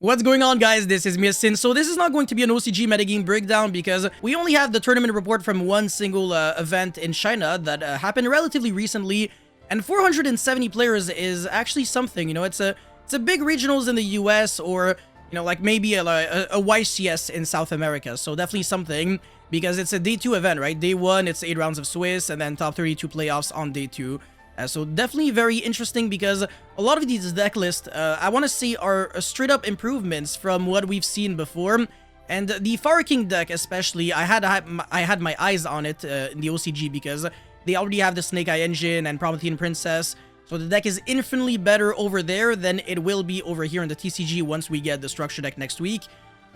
What's going on, guys? This is Sin. So this is not going to be an OCG metagame breakdown because we only have the tournament report from one single event in China that happened relatively recently, and 470 players is actually something. You know, it's a big regionals in the US, or you know, like maybe a YCS in South America. So definitely something, because it's a day 2 event, right? Day 1, it's 8 rounds of Swiss, and then top 32 playoffs on day 2. So definitely very interesting, because a lot of these deck lists, I want to say, are straight up improvements from what we've seen before. And the Fire King deck especially, I had my eyes on it in the OCG, because they already have the Snake Eye engine and Promethean Princess. So the deck is infinitely better over there than it will be over here in the TCG once we get the structure deck next week.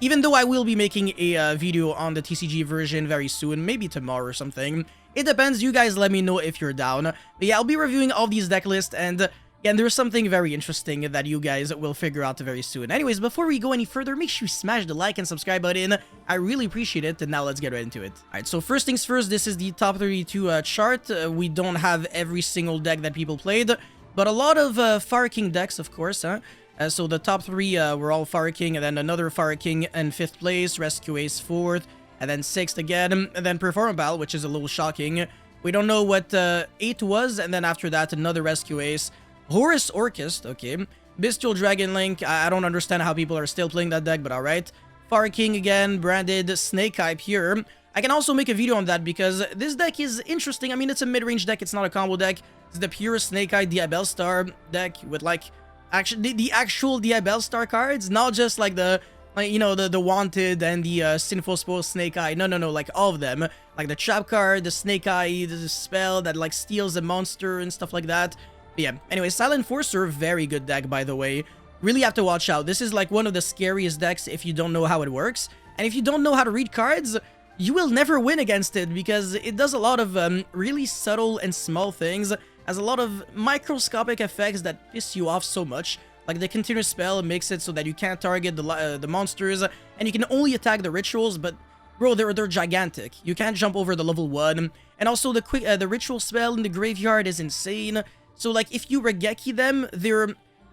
Even though I will be making a video on the TCG version very soon, maybe tomorrow or something. It depends, you guys let me know if you're down. But yeah, I'll be reviewing all these deck lists, and again, there's something very interesting that you guys will figure out very soon. Anyways, before we go any further, make sure you smash the like and subscribe button. I really appreciate it, and now let's get right into it. Alright, so first things first, this is the top 32 chart. We don't have every single deck that people played, but a lot of Fire King decks, of course, huh? So the top 3 were all Fire King, and then another Fire King in 5th place, Rescue Ace 4th, and then 6th again, and then Performable, which is a little shocking. We don't know what 8 was, and then after that, another Rescue Ace. Horus Orchist, okay. Bestial Dragon Link, I don't understand how people are still playing that deck, but alright. Fire King again, branded Snake Eye Pure. I can also make a video on that, because this deck is interesting. I mean, it's a mid-range deck, it's not a combo deck. It's the pure Snake Eye Diabell Star deck with, like, actually the actual Diabell Star cards, not just like the, like, you know, the Wanted and the Sinful Spoil Snake Eye. No, like all of them. Like the Trap card, the Snake Eye, the spell that like steals a monster and stuff like that. But yeah, anyway, Silent Enforcer, very good deck, by the way. Really have to watch out. This is like one of the scariest decks if you don't know how it works. And if you don't know how to read cards, you will never win against it, because it does a lot of really subtle and small things. Has a lot of microscopic effects that piss you off so much. Like the continuous spell makes it so that you can't target the monsters, and you can only attack the rituals, but bro, they're gigantic. You can't jump over the level 1. And also the ritual spell in the graveyard is insane. So like if you Regeki them, they're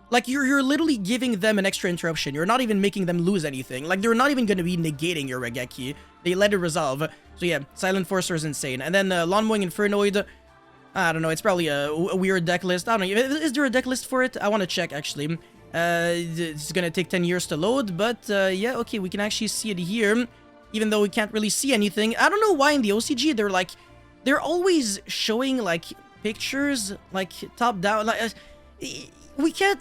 like you're literally giving them an extra interruption. You're not even making them lose anything. Like they're not even going to be negating your Regeki. They let it resolve. So yeah, Silent Enforcer is insane. And then Lawnmowing Infernoid, I don't know, it's probably a weird deck list. I don't know, is there a deck list for it? I want to check, actually. It's gonna take 10 years to load, but yeah, okay, we can actually see it here, even though we can't really see anything. I don't know why in the OCG they're always showing, like, pictures, like, top down, like, we can't,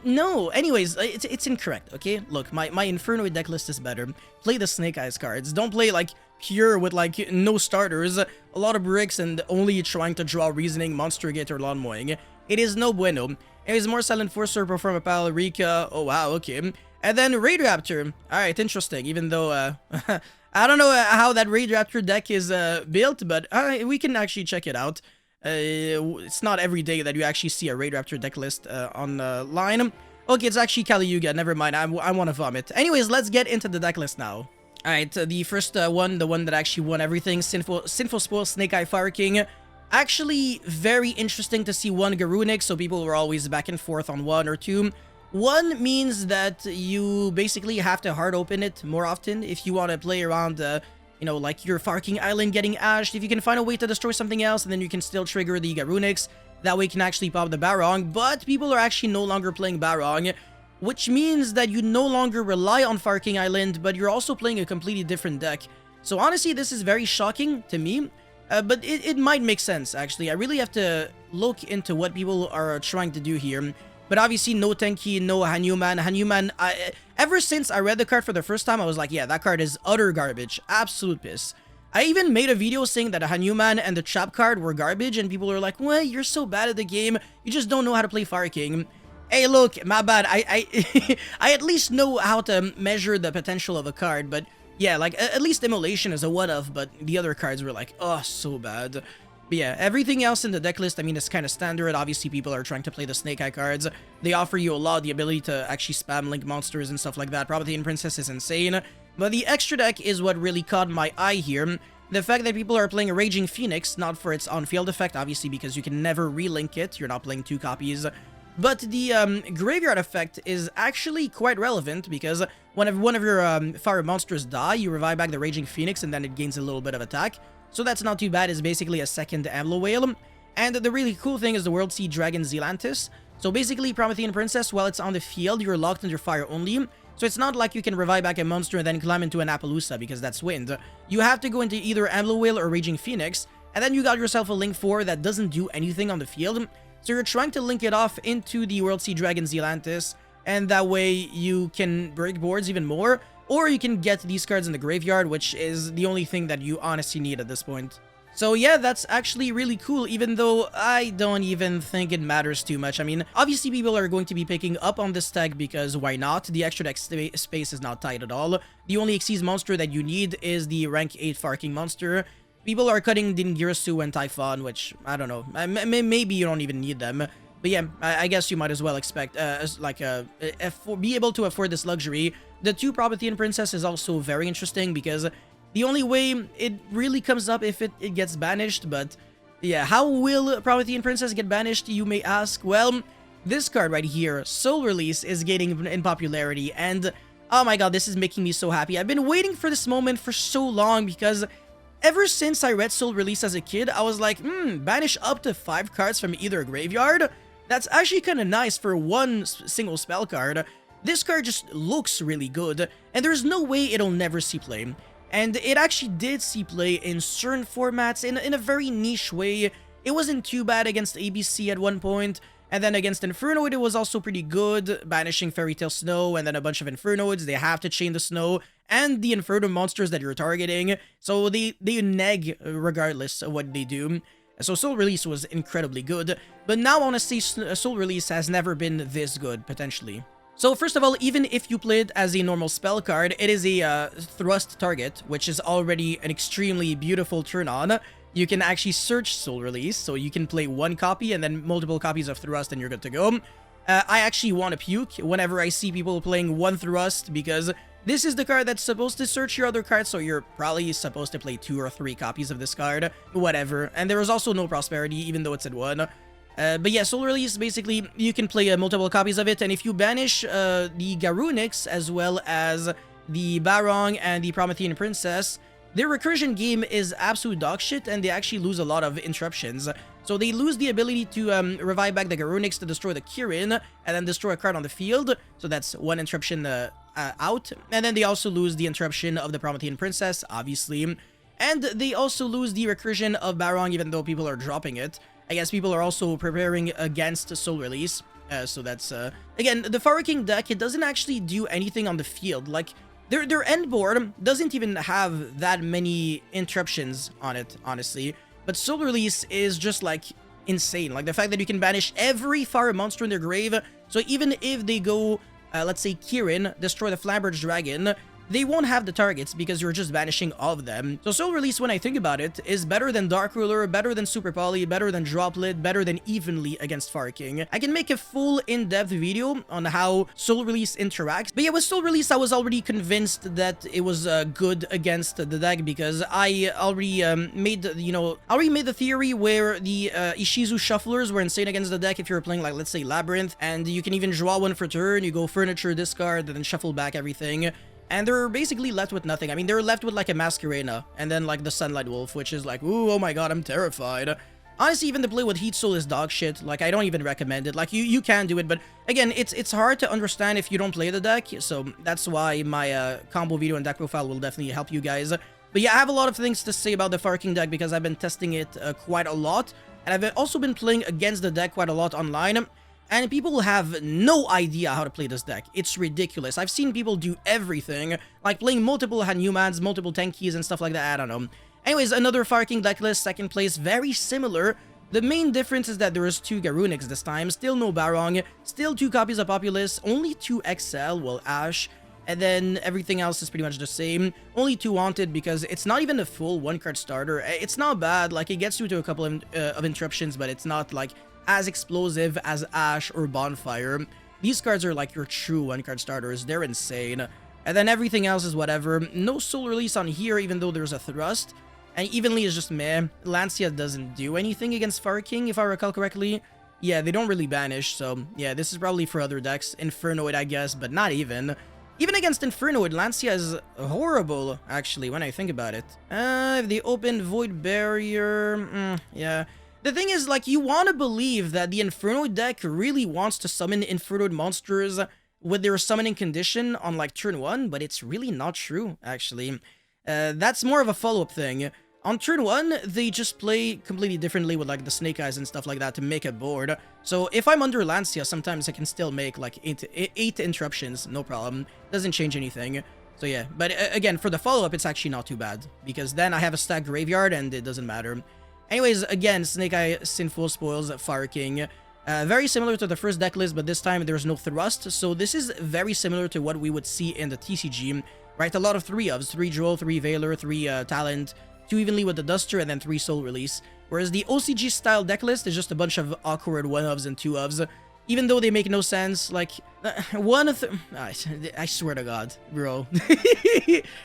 no, anyways, it's incorrect, okay? Look, my Infernoid deck list is better. Play the Snake Eyes cards. Don't play, like, pure with, like, no starters, a lot of bricks, and only trying to draw Reasoning, Monster Gate, or Lawnmowing. It is no bueno. Anyways, more Silent Enforcer, Performapal, Rika, oh wow, okay. And then Raid Raptor, alright, interesting, even though, I don't know how that Raid Raptor deck is built, but we can actually check it out. It's not every day that you actually see a Raid Raptor deck list online. Okay, it's actually Kali Yuga, never mind, I want to vomit. Anyways, let's get into the deck list now. Alright, the first one, the one that actually won everything, Sinful Spoil Snake Eye Fire King. Actually, very interesting to see one Garunic, so people were always back and forth on 1 or 2. 1 means that you basically have to hard open it more often if you want to play around, you know, like your Fire King Island getting ashed. If you can find a way to destroy something else, and then you can still trigger the Garunics, that way you can actually pop the Barong. But people are actually no longer playing Barong, which means that you no longer rely on Fire King Island, but you're also playing a completely different deck. So honestly, this is very shocking to me. But it might make sense, actually. I really have to look into what people are trying to do here. But obviously, no Tenki, no Hanuman. Hanuman, ever since I read the card for the first time, I was like, yeah, that card is utter garbage. Absolute piss. I even made a video saying that a Hanuman and the Trap card were garbage, and people were like, well, you're so bad at the game. You just don't know how to play Fire King. Hey, look, my bad. I at least know how to measure the potential of a card, but yeah, like, at least Immolation is a what-of, but the other cards were like, oh, so bad. But yeah, everything else in the deck list, I mean, it's kind of standard. Obviously, people are trying to play the Snake Eye cards. They offer you a lot, the ability to actually spam link monsters and stuff like that. Promethean Princess is insane. But the extra deck is what really caught my eye here. The fact that people are playing a Raging Phoenix, not for its on-field effect, obviously, because you can never relink it. You're not playing 2 copies. But the graveyard effect is actually quite relevant because when one of your fire monsters die, you revive back the Raging Phoenix and then it gains a little bit of attack. So that's not too bad. It's basically a second Amlo Whale. And the really cool thing is the World Sea Dragon Zealantis. So basically, Promethean Princess, while it's on the field, you're locked under fire only. So it's not like you can revive back a monster and then climb into an Appaloosa because that's wind. You have to go into either Amlo Whale or Raging Phoenix. And then you got yourself a Link 4 that doesn't do anything on the field. So you're trying to link it off into the World Sea Dragon Zealantis, and that way you can break boards even more, or you can get these cards in the graveyard, which is the only thing that you honestly need at this point. So yeah, that's actually really cool, even though I don't even think it matters too much. I mean, obviously people are going to be picking up on this tag because why not? The extra deck space is not tight at all. The only Xyz monster that you need is the rank 8 Farking monster. People are cutting Dingirsu and Typhon, which, I don't know, maybe you don't even need them. But yeah, I guess you might as well expect, be able to afford this luxury. The 2 Promethean Princess is also very interesting because the only way it really comes up if it gets banished. But yeah, how will Promethean Princess get banished, you may ask? Well, this card right here, Soul Release, is gaining in popularity. And oh my god, this is making me so happy. I've been waiting for this moment for so long because ever since I read Soul Release as a kid, I was like, banish up to 5 cards from either graveyard? That's actually kind of nice for one single spell card. This card just looks really good, and there's no way it'll never see play. And it actually did see play in certain formats in a very niche way. It wasn't too bad against ABC at one point, and then against Infernoid it was also pretty good, banishing Fairy Tail Snow and then a bunch of Infernoids. They have to chain the Snow and the Inferno monsters that you're targeting, so they neg regardless of what they do. So Soul Release was incredibly good, but now honestly Soul Release has never been this good, potentially. So first of all, even if you play it as a normal spell card, it is a thrust target, which is already an extremely beautiful turn on. You can actually search Soul Release, so you can play 1 copy and then multiple copies of Thrust and you're good to go. I actually want to puke whenever I see people playing 1 Thrust because this is the card that's supposed to search your other cards, so you're probably supposed to play 2 or 3 copies of this card, whatever. And there is also no Prosperity, even though it's at 1. But yeah, Soul Release, basically, you can play multiple copies of it, and if you banish the Garunix, as well as the Barong and the Promethean Princess, their recursion game is absolute dog shit, and they actually lose a lot of interruptions. So they lose the ability to revive back the Garunix to destroy the Kirin, and then destroy a card on the field, so that's 1 interruption out. And then they also lose the interruption of the Promethean Princess, obviously. And they also lose the recursion of Barong, even though people are dropping it. I guess people are also preparing against Soul Release. So that's, again, the Fire King deck, it doesn't actually do anything on the field. Like, their end board doesn't even have that many interruptions on it, honestly. But Soul Release is just, like, insane. Like, the fact that you can banish every fire monster in their grave. So even if they go, let's say, Kirin, destroy the Flamberge Dragon, they won't have the targets because you're just banishing all of them. So Soul Release, when I think about it, is better than Dark Ruler, better than Super Poly, better than Droplet, better than Evenly against Fire King. I can make a full in-depth video on how Soul Release interacts. But yeah, with Soul Release, I was already convinced that it was good against the deck because I already made the theory where the Ishizu Shufflers were insane against the deck if you were playing, like, let's say, Labyrinth, and you can even draw 1 for turn, you go Furniture, discard, and then shuffle back everything. And they're basically left with nothing. I mean, they're left with like a Masquerena, and then like the Sunlight Wolf, which is like, ooh, oh my god, I'm terrified. Honestly, even the play with Heat Soul is dog shit. Like, I don't even recommend it. Like, you can do it, but again, it's hard to understand if you don't play the deck, so that's why my combo video and deck profile will definitely help you guys. But yeah, I have a lot of things to say about the Fire King deck because I've been testing it quite a lot, and I've also been playing against the deck quite a lot online. And people have no idea how to play this deck. It's ridiculous. I've seen people do everything, like playing multiple Hanumans, multiple Tenkies, and stuff like that. I don't know. Anyways, another Fire King deck list, second place, very similar. The main difference is that there is 2 Garunix this time, still no Barong, still 2 copies of Populous, only 2 XL, well, Ash, and then everything else is pretty much the same. Only 2 Wanted because it's not even a full 1-card starter. It's not bad, like, it gets you to a couple of interruptions, but it's not, like, as explosive as Ash or Bonfire. These cards are like your true 1-card starters. They're insane. And then everything else is whatever. No Soul Release on here, even though there's a Thrust. And Evenly is just meh. Lancia doesn't do anything against Fire King, if I recall correctly. Yeah, they don't really banish, so yeah, this is probably for other decks. Infernoid, I guess, but not even. Even against Infernoid, Lancia is horrible, actually, when I think about it. If they open Void Barrier, yeah. The thing is, like, you want to believe that the Infernoid deck really wants to summon Infernoid monsters with their summoning condition on, like, turn 1, but it's really not true, actually. That's more of a follow-up thing. On turn 1, they just play completely differently with, like, the Snake Eyes and stuff like that to make a board. So if I'm under Lancia, sometimes I can still make, like, 8 interruptions, no problem. Doesn't change anything. So yeah, but again, for the follow-up, it's actually not too bad, because then I have a stacked graveyard and it doesn't matter. Anyways, again, Snake Eye, Sinful Spoils, Fire King. Very similar to the first deck list, but this time there's no Thrust, so this is very similar to what we would see in the TCG, right? A lot of 3-ofs, 3 Droll, 3 Veiler, 3 Talent, 2 Evenly with the Duster, and then 3 Soul Release. Whereas the OCG style deck list is just a bunch of awkward 1-ofs and 2-ofs, even though they make no sense. Like, I swear to God, bro.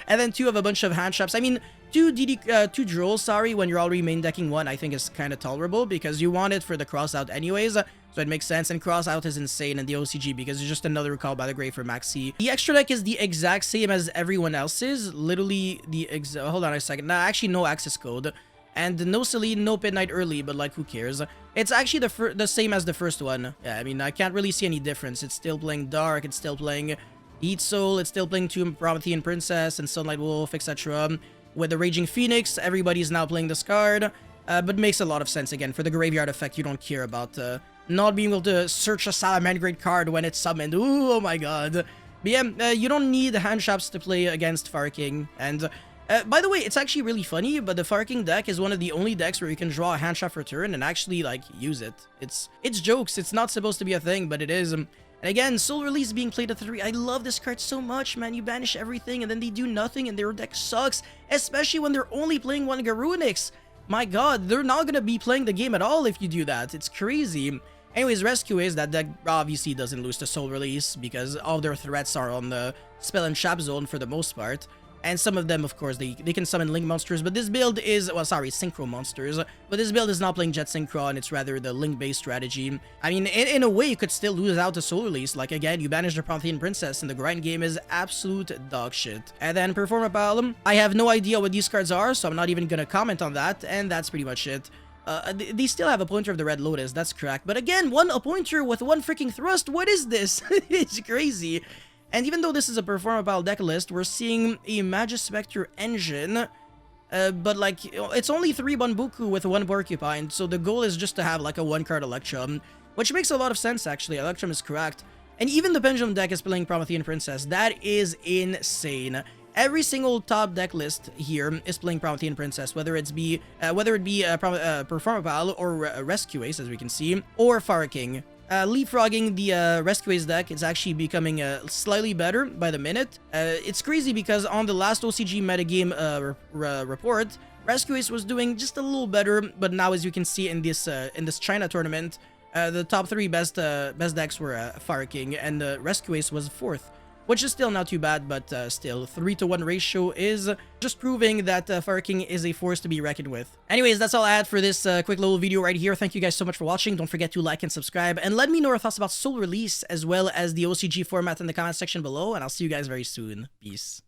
And then 2 of a bunch of hand traps. I mean, 2 Drolls, sorry, when you're already main decking 1, I think is kind of tolerable, because you want it for the cross out anyways, so it makes sense. And cross out is insane in the OCG, because it's just another recall by the grave for Maxi. The extra deck is the exact same as everyone else's, literally the hold on a second. Nah, actually no access code. And no Celine, no Midnight early, but like, who cares? It's actually the same as the first one. Yeah, I mean, I can't really see any difference. It's still playing Dark, it's still playing Heat Soul, it's still playing Tomb Promethean Princess and Sunlight Wolf, etc. With the Raging Phoenix, everybody's now playing this card. But makes a lot of sense. Again, for the graveyard effect, you don't care about not being able to search a Salamangreat card when it's summoned. Ooh, oh my god. But yeah, you don't need hand traps to play against Fire King. And by the way, it's actually really funny, but the Fire King deck is one of the only decks where you can draw a hand trap for turn and actually, like, use it. It's jokes. It's not supposed to be a thing, but it is. And again, Soul Release being played at 3. I love this card so much, man. You banish everything and then they do nothing and their deck sucks, especially when they're only playing 1 Garunix. My god, they're not gonna be playing the game at all if you do that. It's crazy. Anyways, Rescue is that deck obviously doesn't lose to Soul Release because all their threats are on the Spell and Trap zone for the most part. And some of them, of course, they can summon Link monsters, but this build is, well, sorry, Synchro monsters. But this build is not playing Jet Synchron, it's rather the Link-based strategy. I mean, in a way, you could still lose out to Soul Release. Like, again, you banish the Promethean Princess, and the grind game is absolute dog shit. And then Performa Pal, I have no idea what these cards are, so I'm not even gonna comment on that, and that's pretty much it. They still have a pointer of the Red Lotus, that's correct. But again, a pointer with 1 freaking thrust, what is this? It's crazy. And even though this is a Performapal deck list, we're seeing a Magispector engine, but like, it's only 3 Bunbuku with 1 Porcupine, so the goal is just to have like a 1-card Electrum, which makes a lot of sense actually. Electrum is correct. And even the Pendulum deck is playing Promethean Princess. That is insane. Every single top deck list here is playing Promethean Princess, whether it be Performapal or Rescue Ace, as we can see, or Fire King. Leapfrogging the Rescue Ace deck is actually becoming slightly better by the minute. It's crazy because on the last OCG metagame report, Rescue Ace was doing just a little better, but now as you can see in this China tournament, the top 3 best decks were Fire King, and Rescue Ace was 4th. Which is still not too bad, but still, 3-to-1 ratio is just proving that Fire King is a force to be reckoned with. Anyways, that's all I had for this quick little video right here. Thank you guys so much for watching. Don't forget to like and subscribe, and let me know your thoughts about Soul Release, as well as the OCG format in the comment section below, and I'll see you guys very soon. Peace.